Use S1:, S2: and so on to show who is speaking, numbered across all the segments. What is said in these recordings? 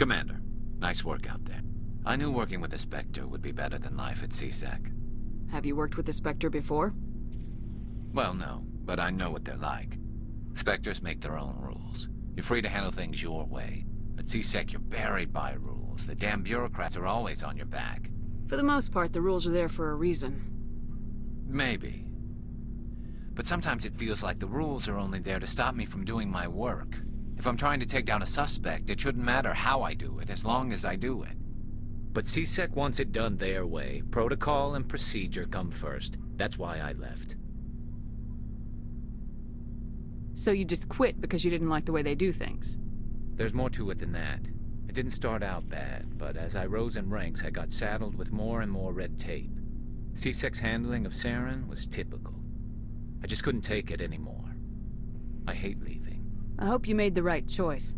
S1: Commander, nice work out there. I knew working with the Spectre would be better than life at CSEC.
S2: Have you worked with the Spectre before?
S1: Well, no, but I know what they're like. Spectres make their own rules. You're free to handle things your way. At CSEC, you're buried by rules. The damn bureaucrats are always on your back.
S2: For the most part, the rules are there for a reason.
S1: Maybe. But sometimes it feels like the rules are only there to stop me from doing my work. If I'm trying to take down a suspect, it shouldn't matter how I do it, as long as I do it. But CSEC wants it done their way. Protocol and procedure come first. That's why I left.
S2: So you just quit because you didn't like the way they do things?
S1: There's more to it than that. It didn't start out bad, but as I rose in ranks, I got saddled with more and more red tape. CSEC's handling of Saren was typical. I just couldn't take it anymore. I hate leaving.
S2: I hope you made the right choice.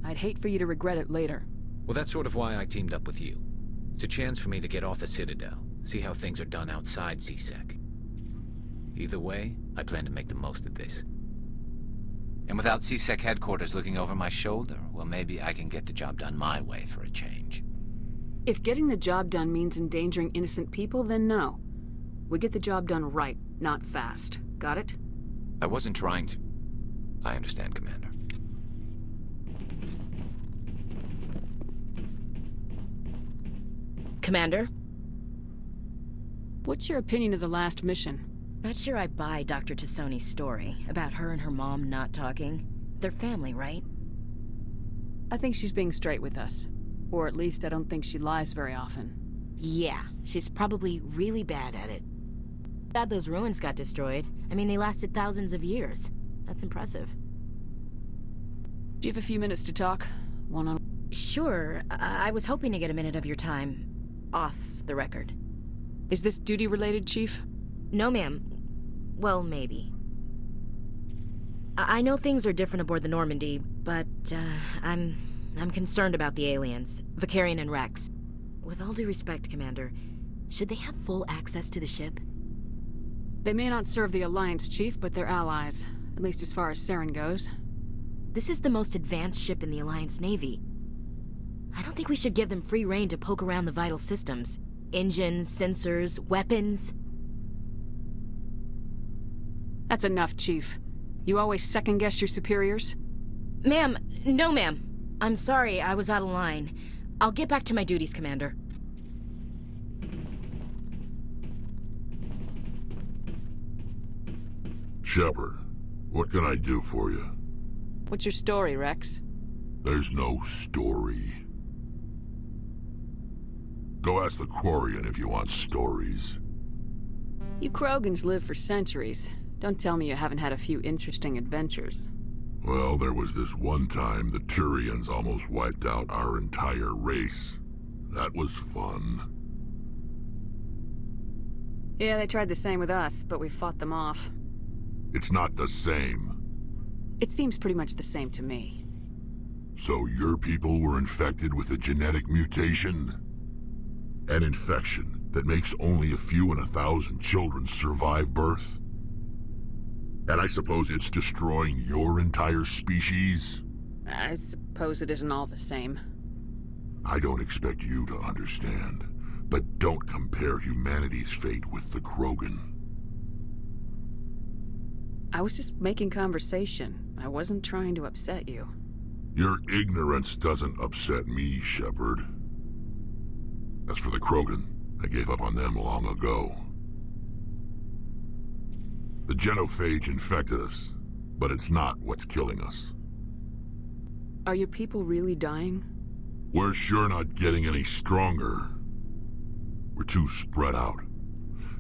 S2: I'd hate for you to regret it later.
S1: Well, that's sort of why I teamed up with you. It's a chance for me to get off the Citadel, see how things are done outside CSEC. Either way, I plan to make the most of this. And without CSEC headquarters looking over my shoulder, well, maybe I can get the job done my way for a change.
S2: If getting the job done means endangering innocent people, then no. We get the job done right, not fast. Got it?
S1: I wasn't trying to... I understand, Commander.
S3: Commander?
S2: What's your opinion of the last mission?
S3: Not sure I buy Dr. Tassoni's story about her and her mom not talking. They're family, right?
S2: I think she's being straight with us. Or at least I don't think she lies very often.
S3: Yeah, she's probably really bad at it. Glad those ruins got destroyed. I mean, they lasted thousands of years. That's impressive.
S2: Do you have a few minutes to talk? One-on...
S3: Sure. I was hoping to get a minute of your time. Off the record.
S2: Is this duty-related, Chief?
S3: No, ma'am. Well, maybe. I know things are different aboard the Normandy, but, I'm concerned about the aliens, Vicarian and Rex. With all due respect, Commander, should they have full access to the ship?
S2: They may not serve the Alliance, Chief, but they're allies. At least as far as Saren goes.
S3: This is the most advanced ship in the Alliance Navy. I don't think we should give them free rein to poke around the vital systems. Engines, sensors, weapons.
S2: That's enough, Chief. You always second-guess your superiors?
S3: Ma'am, no ma'am. I'm sorry, I was out of line. I'll get back to my duties, Commander.
S4: Shepard, what can I do for you?
S2: What's your story, Rex?
S4: There's no story. Go ask the Quarian if you want stories.
S2: You Krogans live for centuries. Don't tell me you haven't had a few interesting adventures.
S4: Well, there was this one time the Turians almost wiped out our entire race. That was fun.
S2: Yeah, they tried the same with us, but we fought them off.
S4: It's not the same.
S2: It seems pretty much the same to me.
S4: So your people were infected with a genetic mutation? An infection that makes only a few in 1,000 children survive birth? And I suppose it's destroying your entire species?
S2: I suppose it isn't all the same.
S4: I don't expect you to understand, but don't compare humanity's fate with the Krogan.
S2: I was just making conversation. I wasn't trying to upset you.
S4: Your ignorance doesn't upset me, Shepard. As for the Krogan, I gave up on them long ago. The genophage infected us, but it's not what's killing us.
S2: Are your people really dying?
S4: We're sure not getting any stronger. We're too spread out.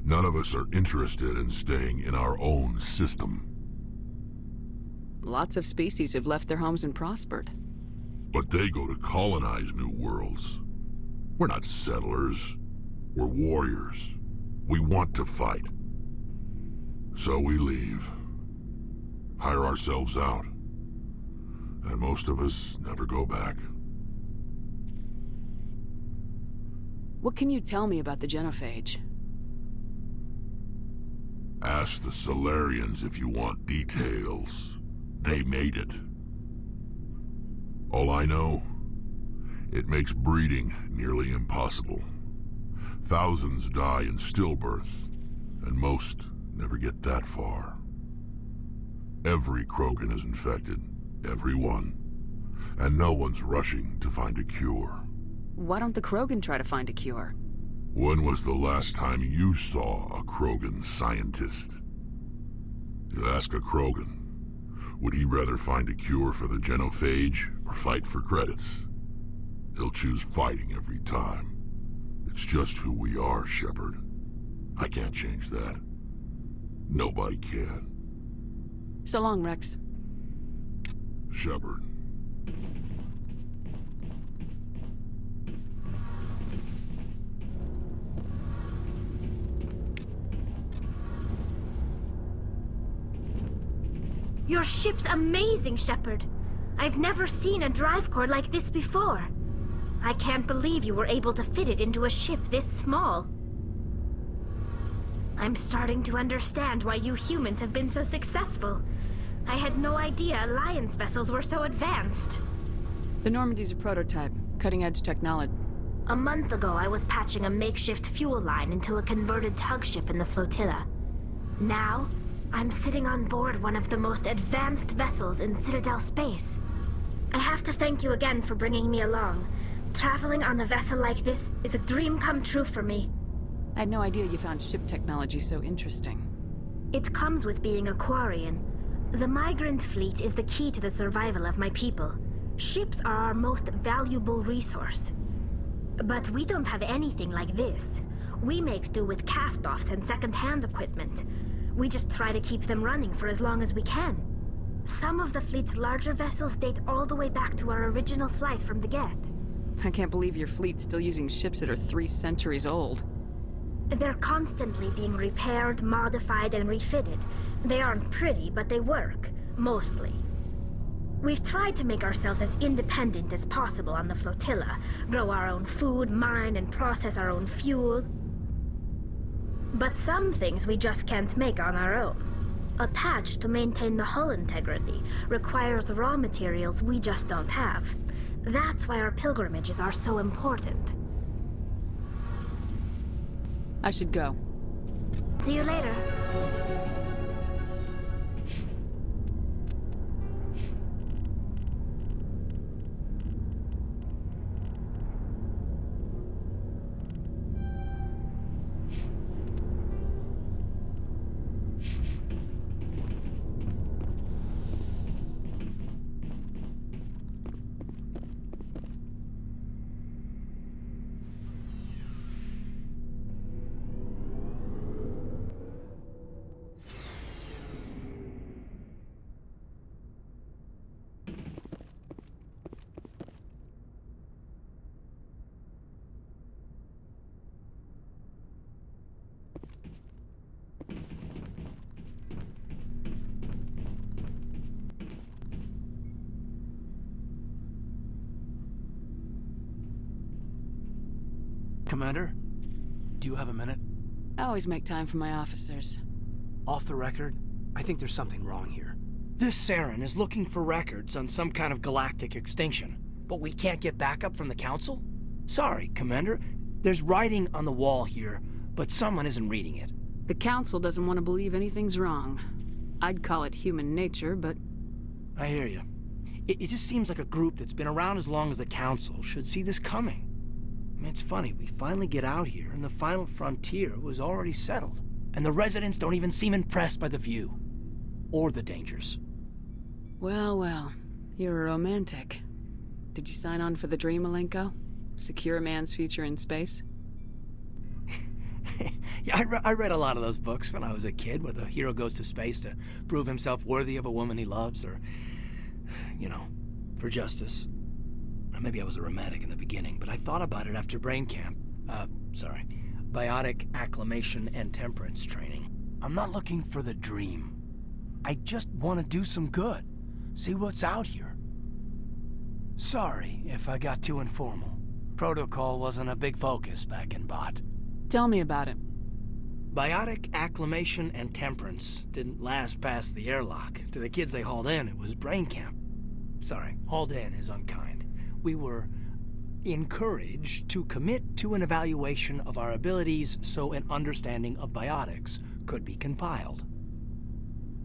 S4: None of us are interested in staying in our own system.
S2: Lots of species have left their homes and prospered.
S4: But they go to colonize new worlds. We're not settlers. We're warriors. We want to fight. So we leave. Hire ourselves out. And most of us never go back.
S2: What can you tell me about the genophage?
S4: Ask the Solarians if you want details. They made it. All I know It makes breeding nearly impossible. Thousands die in stillbirth, and most never get that far. Every Krogan is infected, every one. And no one's rushing to find a cure.
S2: Why don't the Krogan try to find a cure?
S4: When was the last time you saw a Krogan scientist? You ask a Krogan, would he rather find a cure for the genophage or fight for credits? He'll choose fighting every time. It's just who we are, Shepard. I can't change that. Nobody can.
S2: So long, Rex.
S4: Shepard.
S5: Your ship's amazing, Shepard. I've never seen a drive core like this before. I can't believe you were able to fit it into a ship this small. I'm starting to understand why you humans have been so successful. I had no idea Alliance vessels were so advanced.
S2: The Normandy's a prototype, cutting-edge technology.
S5: A month ago, I was patching a makeshift fuel line into a converted tug ship in the flotilla. Now, I'm sitting on board one of the most advanced vessels in Citadel space. I have to thank you again for bringing me along. Traveling on a vessel like this is a dream come true for me.
S2: I had no idea you found ship technology so interesting.
S5: It comes with being a Quarian. The migrant fleet is the key to the survival of my people. Ships are our most valuable resource. But we don't have anything like this. We make do with cast-offs and second-hand equipment. We just try to keep them running for as long as we can. Some of the fleet's larger vessels date all the way back to our original flight from the Geth.
S2: I can't believe your fleet's still using ships that are 3 centuries old.
S5: They're constantly being repaired, modified, and refitted. They aren't pretty, but they work, mostly. We've tried to make ourselves as independent as possible on the flotilla, grow our own food, mine and process our own fuel. But some things we just can't make on our own. A patch to maintain the hull integrity requires raw materials we just don't have. That's why our pilgrimages are so important.
S2: I should go.
S5: See you later.
S6: Commander, do you have a minute?
S2: I always make time for my officers.
S6: Off the record, I think there's something wrong here. This Saren is looking for records on some kind of galactic extinction, but we can't get backup from the Council? Sorry, Commander. There's writing on the wall here, but someone isn't reading it.
S2: The Council doesn't want to believe anything's wrong. I'd call it human nature, but...
S6: I hear you. It just seems like a group that's been around as long as the Council should see this coming. I mean, it's funny, we finally get out here, and the final frontier was already settled. And the residents don't even seem impressed by the view. Or the dangers.
S2: Well, well. You're a romantic. Did you sign on for the dream, Malenko? Secure a man's future in space?
S6: Yeah, I read a lot of those books when I was a kid, where the hero goes to space to prove himself worthy of a woman he loves, or, you know, for justice. Maybe I was a romantic in the beginning, but I thought about it after brain camp. Biotic acclimation and temperance training. I'm not looking for the dream. I just want to do some good. See what's out here. Sorry if I got too informal. Protocol wasn't a big focus back in Bot.
S2: Tell me about it.
S6: Biotic acclimation and temperance didn't last past the airlock. To the kids they hauled in, it was brain camp. Sorry, hauled in is unkind. We were encouraged to commit to an evaluation of our abilities so an understanding of biotics could be compiled.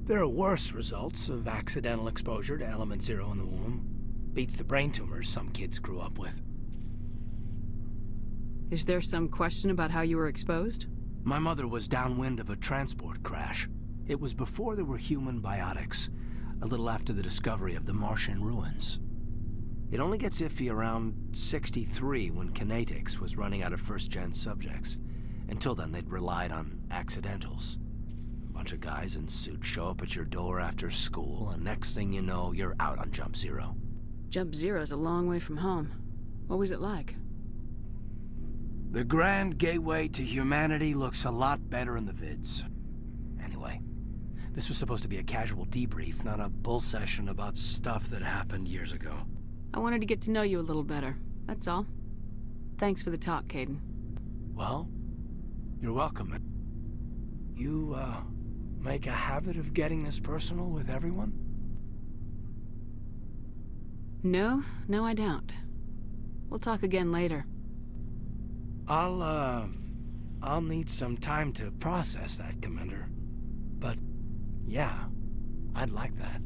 S6: There are worse results of accidental exposure to Element Zero in the womb. Beats the brain tumors some kids grew up with.
S2: Is there some question about how you were exposed?
S6: My mother was downwind of a transport crash. It was before there were human biotics, a little after the discovery of the Martian ruins. It only gets iffy around 63 when Kinetics was running out of first-gen subjects. Until then, they'd relied on accidentals. A bunch of guys in suits show up at your door after school, and next thing you know, you're out on Jump Zero.
S2: Jump Zero's a long way from home. What was it like?
S6: The grand gateway to humanity looks a lot better in the vids. Anyway, this was supposed to be a casual debrief, not a bull session about stuff that happened years ago.
S2: I wanted to get to know you a little better, that's all. Thanks for the talk, Caden.
S6: Well, you're welcome. You, make a habit of getting this personal with everyone?
S2: No, I don't. We'll talk again later.
S6: I'll need some time to process that, Commander. But, yeah, I'd like that.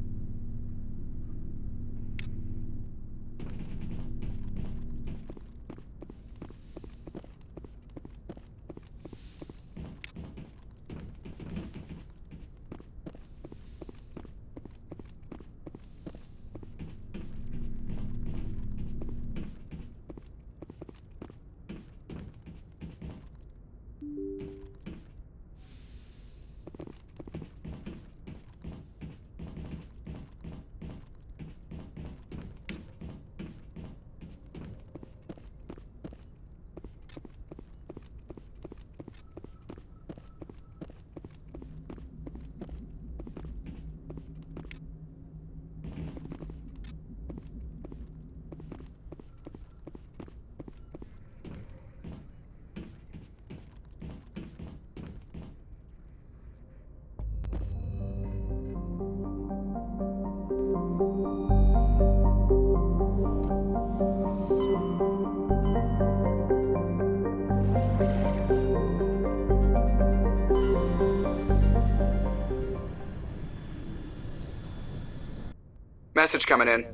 S7: Message coming in.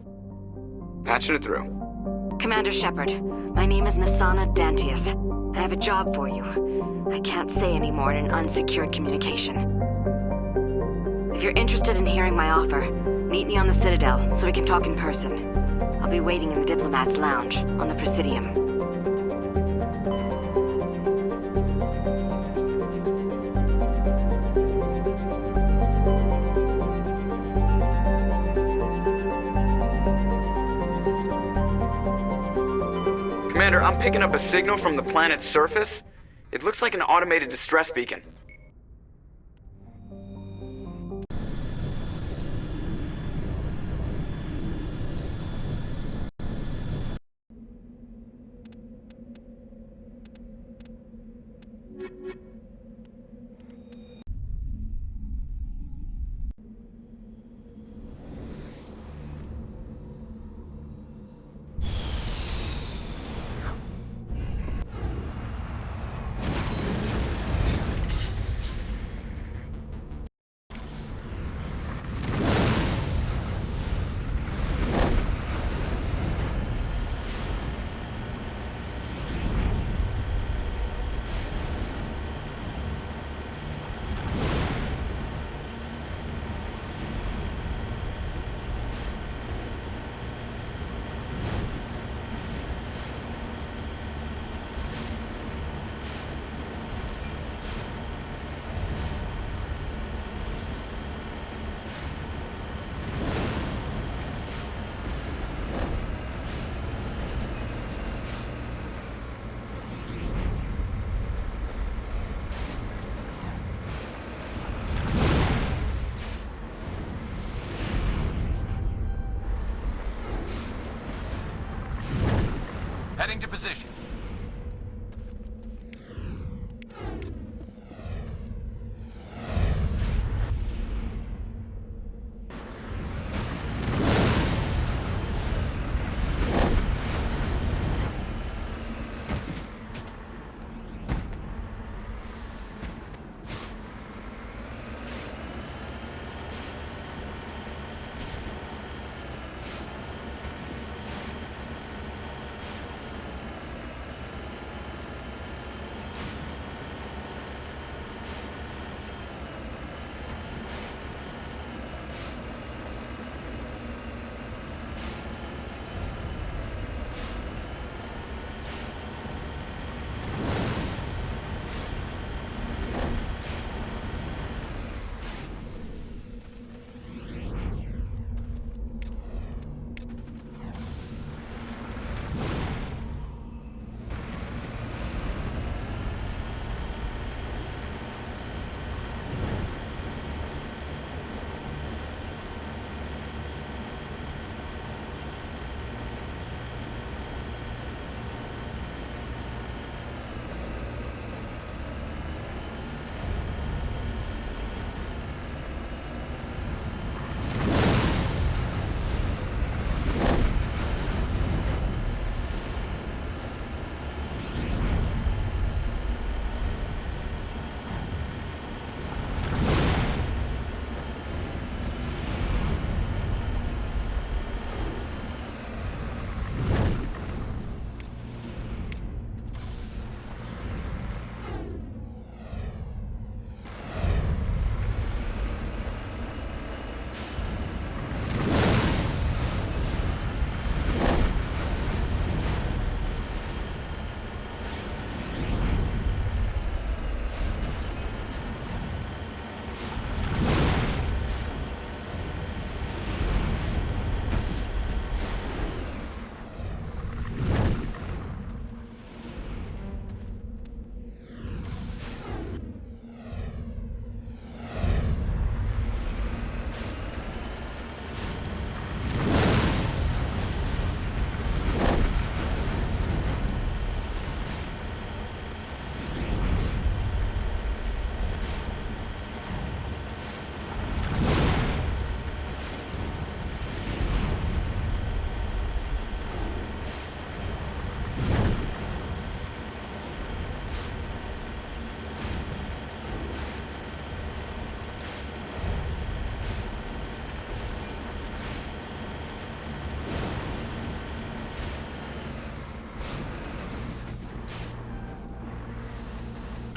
S7: Patching it through.
S8: Commander Shepard, my name is Nasana Dantius. I have a job for you. I can't say any more in an unsecured communication. If you're interested in hearing my offer, meet me on the Citadel so we can talk in person. I'll be waiting in the Diplomat's Lounge on the Presidium.
S7: Commander, I'm picking up a signal from the planet's surface. It looks like an automated distress beacon.
S1: Heading to position.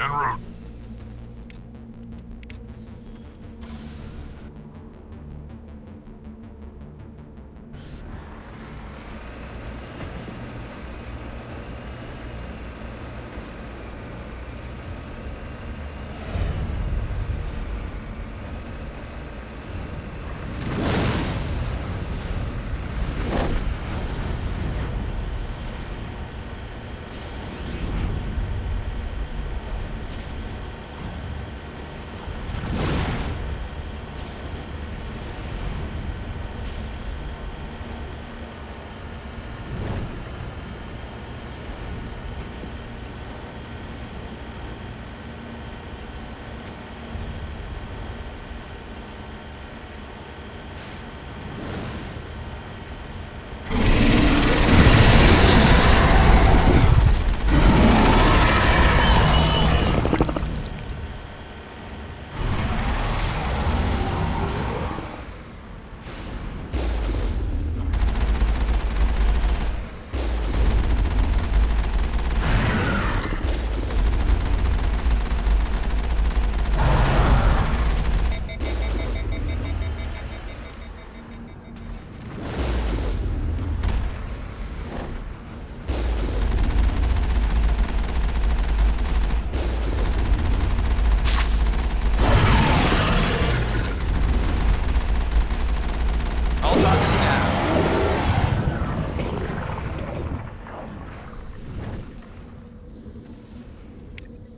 S4: En route.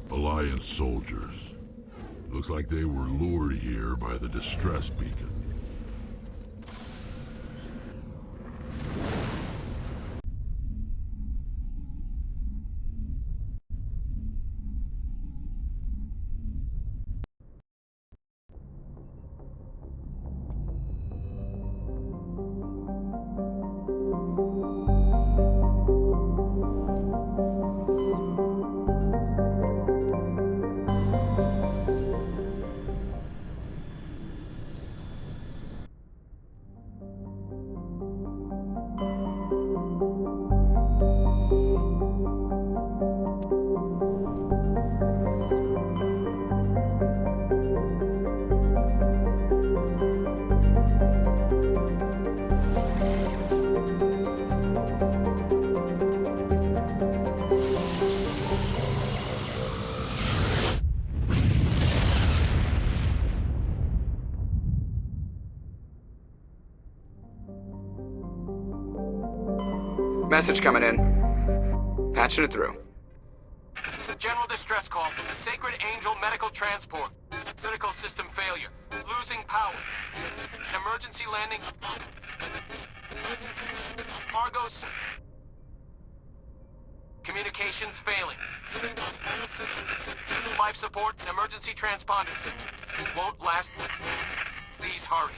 S4: Alliance soldiers. Looks like they were lured here by the distress beacon.
S7: Message coming in. Patching it through.
S9: General distress call from the Sacred Angel Medical Transport. Critical system failure. Losing power. Emergency landing. Argos. Communications failing. Life support and emergency transponder. Won't last. Please hurry.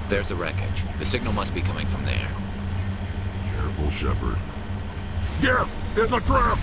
S1: There's the wreckage. The signal must be coming from there.
S4: Careful, Shepard. Geth! It's a trap!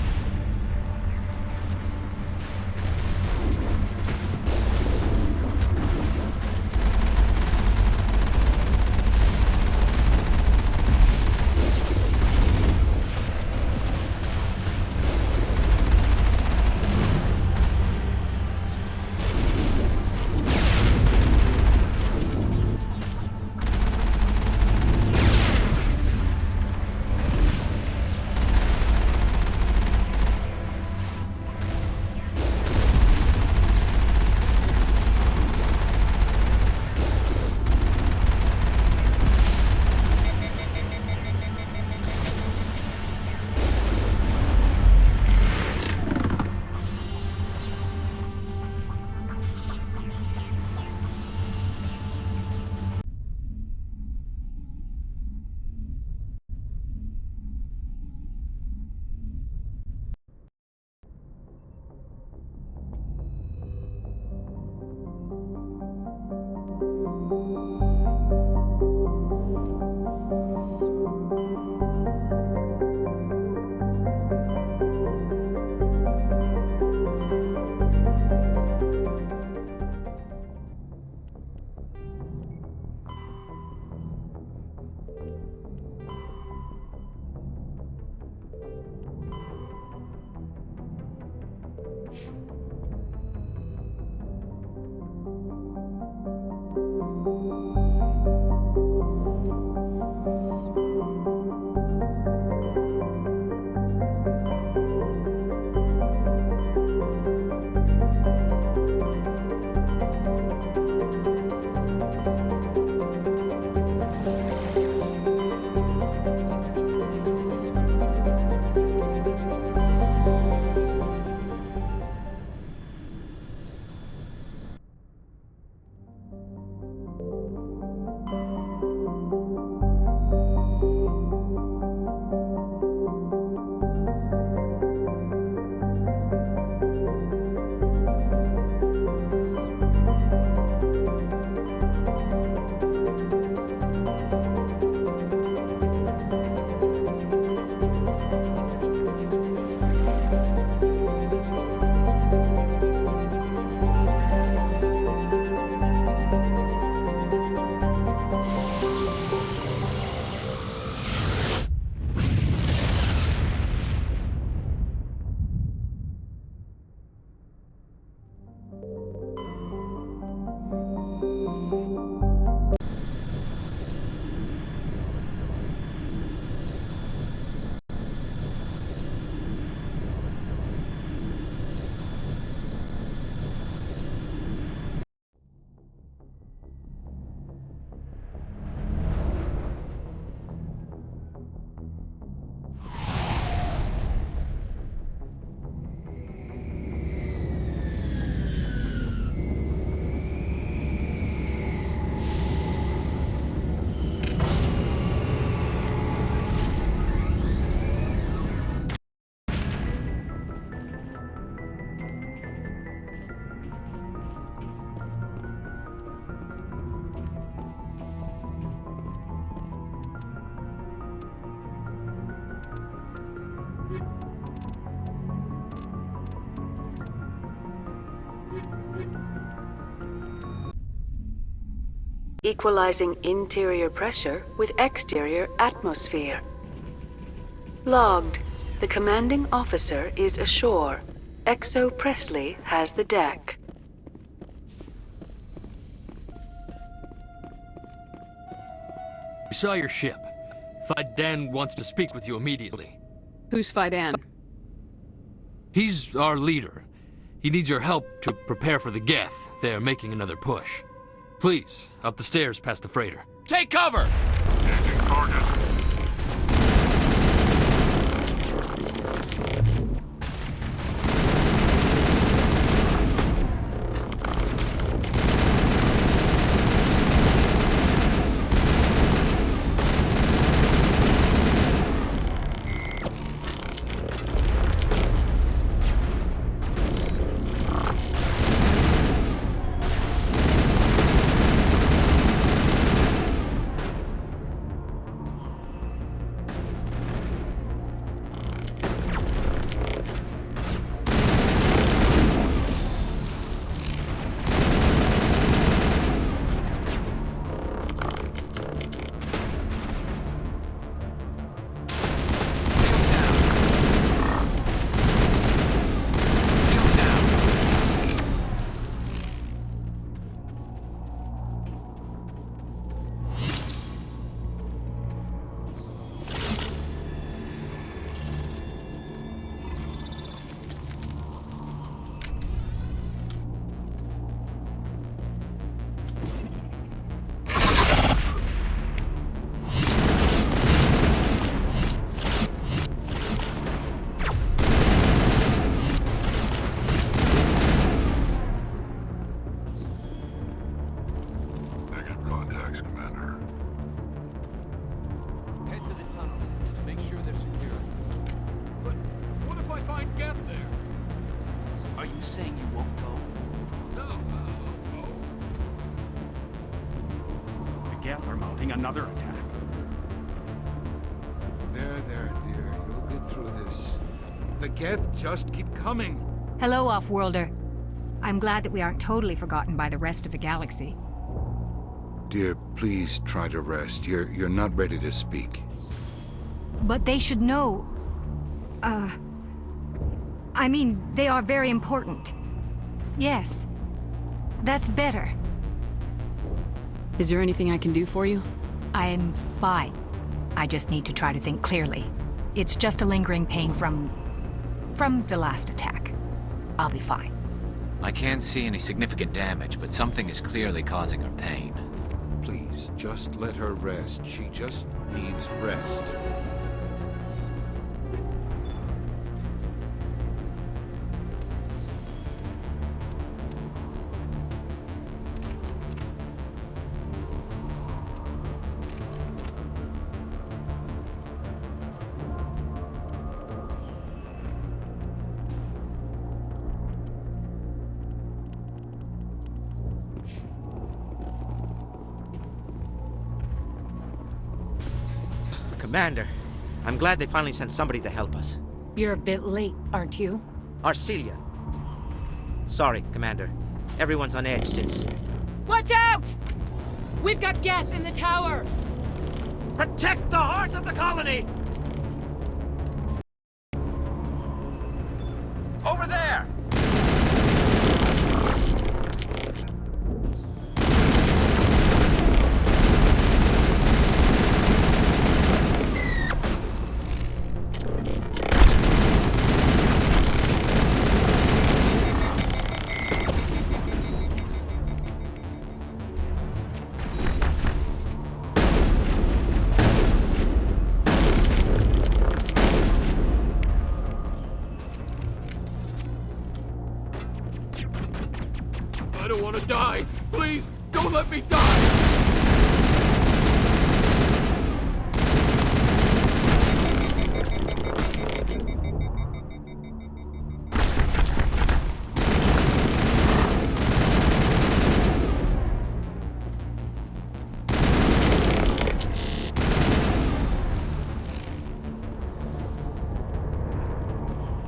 S2: Equalizing interior pressure with exterior atmosphere. Logged. The commanding officer is ashore. Exo Presley has the deck.
S10: We saw your ship. Fidan wants to speak with you immediately.
S2: Who's Fidan?
S10: He's our leader. He needs your help to prepare for the Geth. They're making another push. Please, up the stairs past the freighter. Take cover!
S4: Engaging target. Thanks, Commander.
S10: Head to the tunnels. Make sure they're secure. But what if I find Geth there?
S6: Are you saying you won't go?
S10: No, no.
S11: The Geth are mounting another attack.
S12: There, dear. You'll get through this. The Geth just keep coming.
S13: Hello, Off-Worlder. I'm glad that we aren't totally forgotten by the rest of the galaxy.
S12: Dear, please try to rest. You're not ready to speak.
S13: But they should know... I mean, they are very important. Yes. That's better.
S2: Is there anything I can do for you?
S13: I'm fine. I just need to try to think clearly. It's just a lingering pain from the last attack. I'll be fine.
S1: I can't see any significant damage, but something is clearly causing her pain.
S12: Please, just let her rest. She just needs rest.
S6: Commander, I'm glad they finally sent somebody to help us.
S14: You're a bit late, aren't you?
S6: Arcelia. Sorry, Commander. Everyone's on edge since...
S14: Watch out! We've got Geth in the tower!
S6: Protect the heart of the colony!
S1: Over there!
S10: I don't want to die. Please, don't let me die.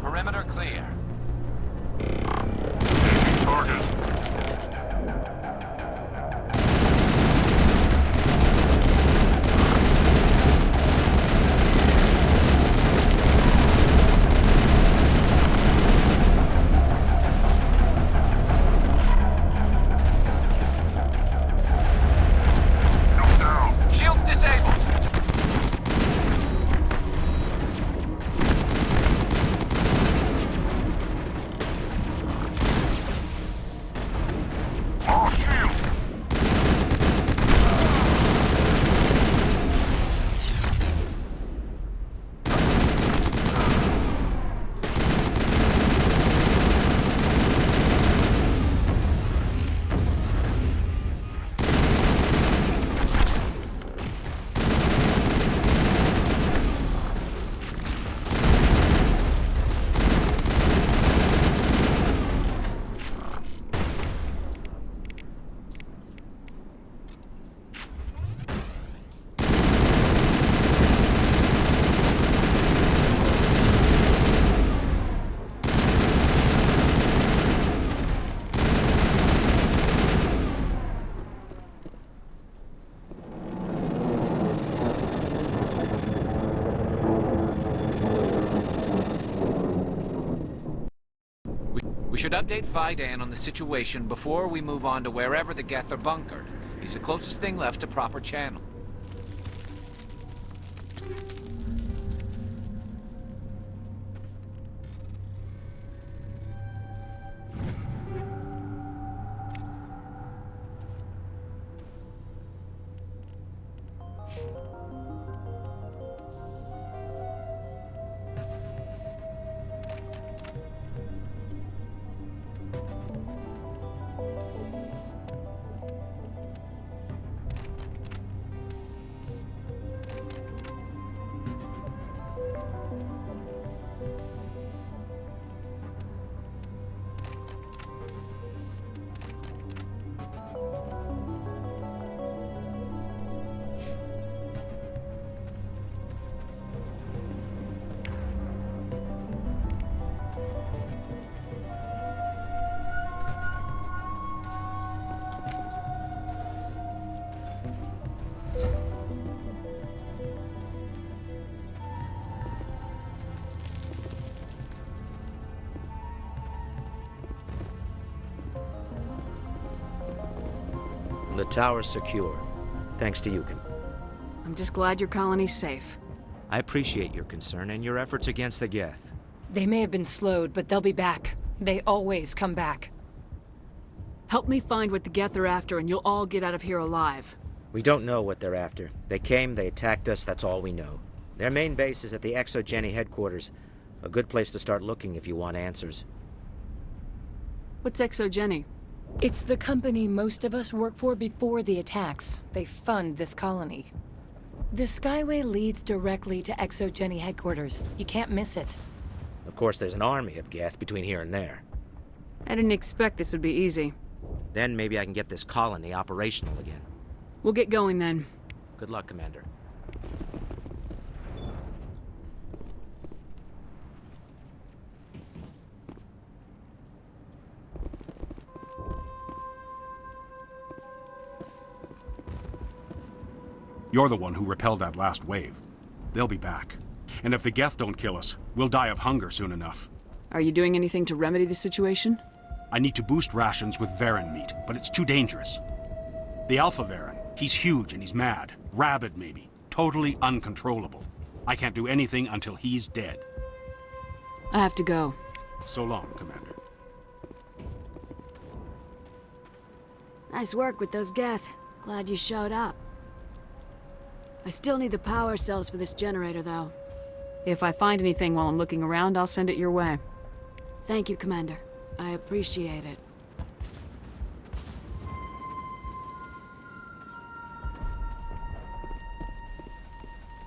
S1: Perimeter clear.
S4: Target.
S1: Shields disabled.
S4: All shield.
S1: We should update Fidan on the situation before we move on to wherever the Geth are bunkered. He's the closest thing left to proper channel.
S15: The tower's secure. Thanks to you,
S2: I'm just glad your colony's safe.
S15: I appreciate your concern and your efforts against the Geth.
S14: They may have been slowed, but they'll be back. They always come back.
S2: Help me find what the Geth are after, and you'll all get out of here alive.
S15: We don't know what they're after. They came, they attacked us, that's all we know. Their main base is at the Exogeny headquarters. A good place to start looking if you want answers.
S2: What's Exogeny?
S14: It's the company most of us work for before the attacks. They fund this colony. The Skyway leads directly to Exogeny headquarters. You can't miss it.
S15: Of course, there's an army of Geth between here and there.
S2: I didn't expect this would be easy.
S15: Then maybe I can get this colony operational again.
S2: We'll get going then.
S15: Good luck, Commander.
S11: You're the one who repelled that last wave. They'll be back. And if the Geth don't kill us, we'll die of hunger soon enough.
S2: Are you doing anything to remedy the situation?
S11: I need to boost rations with Varen meat, but it's too dangerous. The Alpha Varen, he's huge and he's mad. Rabid, maybe. Totally uncontrollable. I can't do anything until he's dead.
S2: I have to go.
S11: So long, Commander.
S16: Nice work with those Geth. Glad you showed up. I still need the power cells for this generator, though.
S2: If I find anything while I'm looking around, I'll send it your way.
S16: Thank you, Commander. I appreciate it.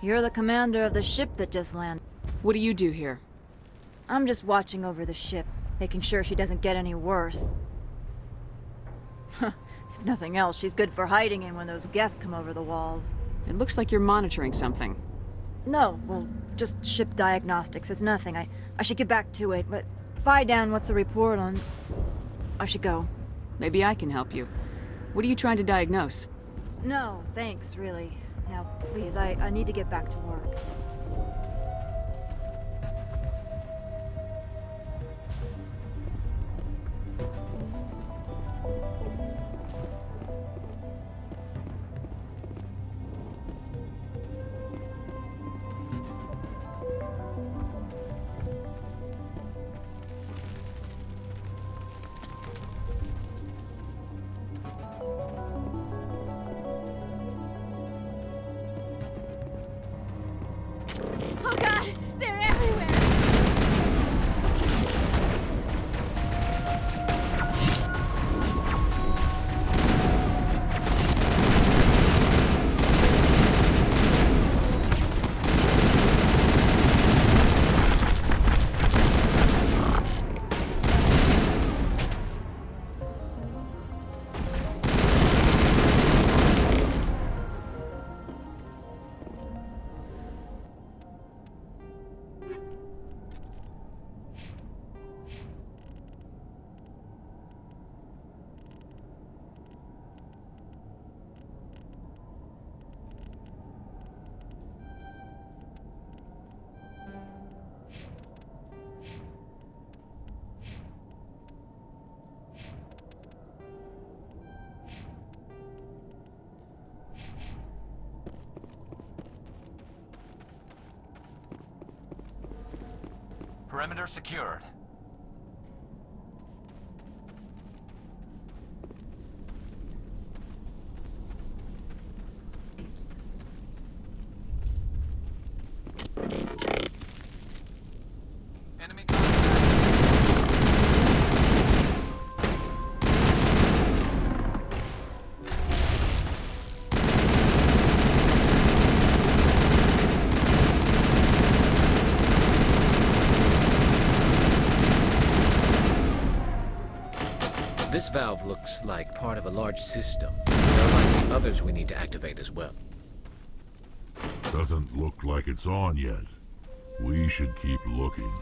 S17: You're the commander of the ship that just landed.
S2: What do you do here?
S17: I'm just watching over the ship, making sure she doesn't get any worse. If nothing else, she's good for hiding in when those Geth come over the walls.
S2: It looks like you're monitoring something.
S17: No, well, just ship diagnostics. It's nothing. I should get back to it, but Dan, what's the report on... I should go.
S2: Maybe I can help you. What are you trying to diagnose?
S17: No, thanks, really. Now, please, I need to get back to work.
S16: Oh god! They're everywhere!
S1: Perimeter secured. Enemy This valve looks like part of a large system. There are likely others we need to activate as well.
S4: Doesn't look like it's on yet. We should keep looking.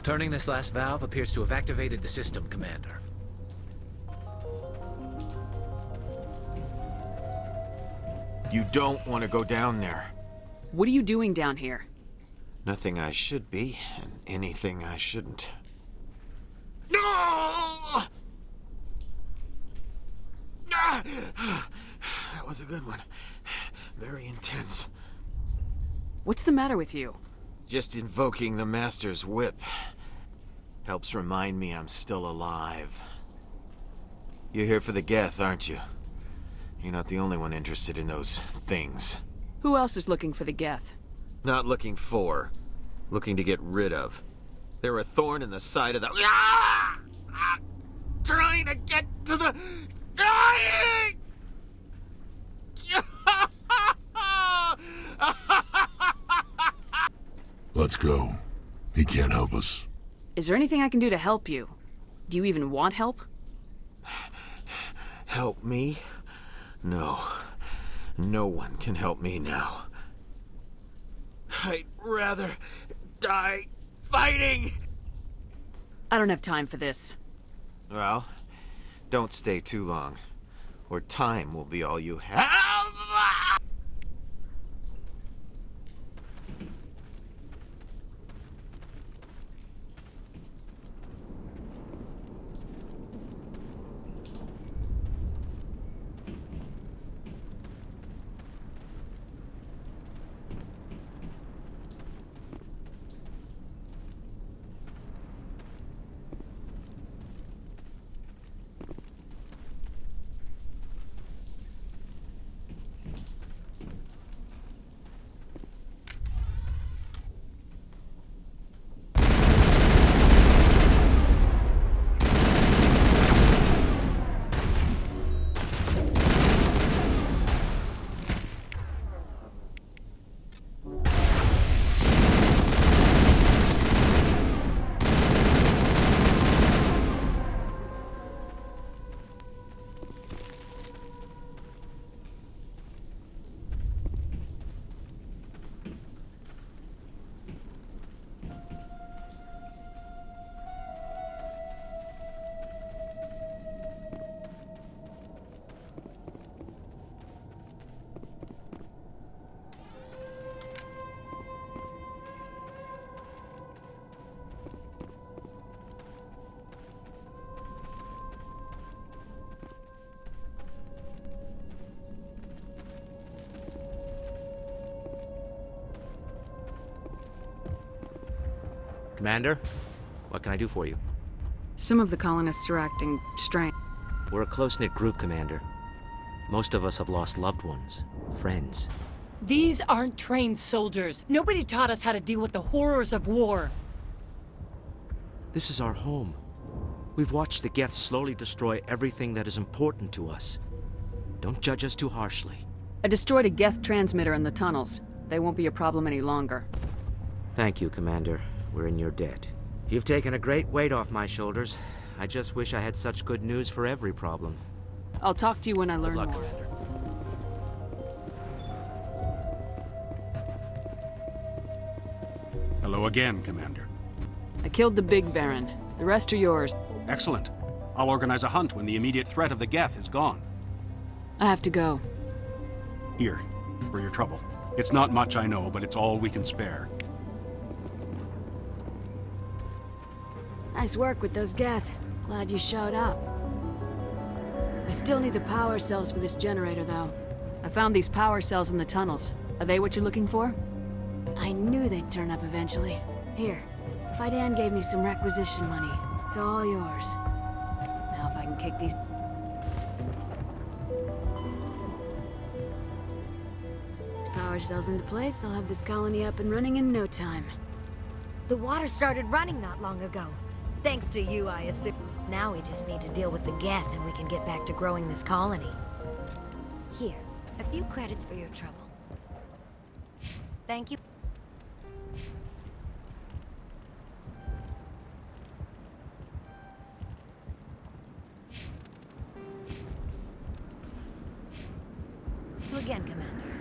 S1: Turning this last valve appears to have activated the system, Commander.
S18: You don't want to go down there.
S2: What are you doing down here?
S18: Nothing I should be, and anything I shouldn't. No! That was a good one. Very intense.
S2: What's the matter with you?
S18: Just invoking the Master's whip helps remind me I'm still alive. You're here for the Geth, aren't you? You're not the only one interested in those things.
S2: Who else is looking for the Geth?
S18: Not looking for. Looking to get rid of. They're a thorn in the side of the... Ah! Ah! Trying to get to the... Dying!
S4: Let's go. He can't help us.
S2: Is there anything I can do to help you? Do you even want help?
S18: Help me? No. No one can help me now. I'd rather die fighting!
S2: I don't have time for this.
S18: Well, don't stay too long, or time will be all you have.
S15: Commander, what can I do for you?
S2: Some of the colonists are acting strange.
S15: We're a close-knit group, Commander. Most of us have lost loved ones, friends.
S14: These aren't trained soldiers. Nobody taught us how to deal with the horrors of war.
S15: This is our home. We've watched the Geth slowly destroy everything that is important to us. Don't judge us too harshly.
S2: I destroyed a Geth transmitter in the tunnels. They won't be a problem any longer.
S15: Thank you, Commander. We're in your debt.
S18: You've taken a great weight off my shoulders. I just wish I had such good news for every problem.
S2: I'll talk to you when I learn more.
S15: Commander.
S11: Hello again, Commander.
S2: I killed the big Varen. The rest are yours.
S11: Excellent. I'll organize a hunt when the immediate threat of the Geth is gone.
S2: I have to go.
S11: Here, for your trouble. It's not much, I know, but it's all we can spare.
S16: Nice work with those Geth. Glad you showed up. I still need the power cells for this generator, though.
S2: I found these power cells in the tunnels. Are they what you're looking for?
S16: I knew they'd turn up eventually. Here, Fidan gave me some requisition money. It's all yours. Now if I can kick these... power cells into place, I'll have this colony up and running in no time.
S3: The water started running not long ago. Thanks to you, I assume. Now we just need to deal with the Geth and we can get back to growing this colony. Here, a few credits for your trouble. Thank you. You again, Commander.